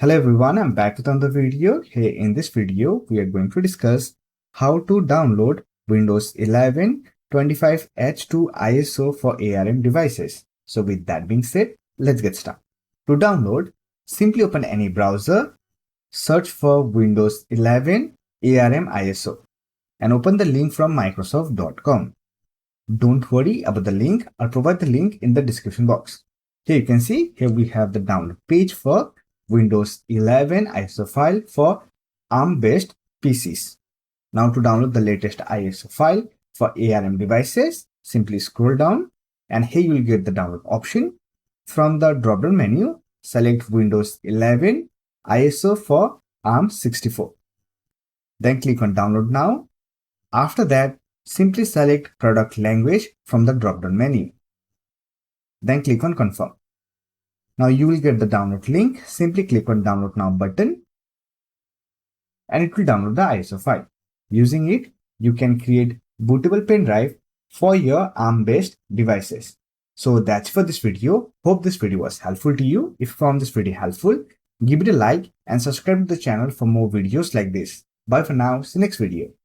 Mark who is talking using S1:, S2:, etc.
S1: Hello everyone, I'm back with another video. Here in this video, we are going to discuss how to download Windows 11 25H2 ISO for ARM devices. So with that being said, let's get started. To download, simply open any browser, search for Windows 11 ARM ISO and open the link from Microsoft.com. Don't worry about the link, I'll provide the link in the description box. Here you can see, here we have the download page for Windows 11 ISO file for ARM-based PCs. Now to download the latest ISO file for ARM devices, simply scroll down and here you will get the download option. From the drop-down menu, select Windows 11 ISO for ARM64. Then click on download now. After that, simply select product language from the drop-down menu. Then click on confirm. Now you will get the download link. Simply click on download now button and it will download the ISO file. Using it, you can create bootable pen drive for your ARM-based devices. So that's for this video. Hope this video was helpful to you. If you found this video helpful, give it a like and subscribe to the channel for more videos like this. Bye for now. See you next video.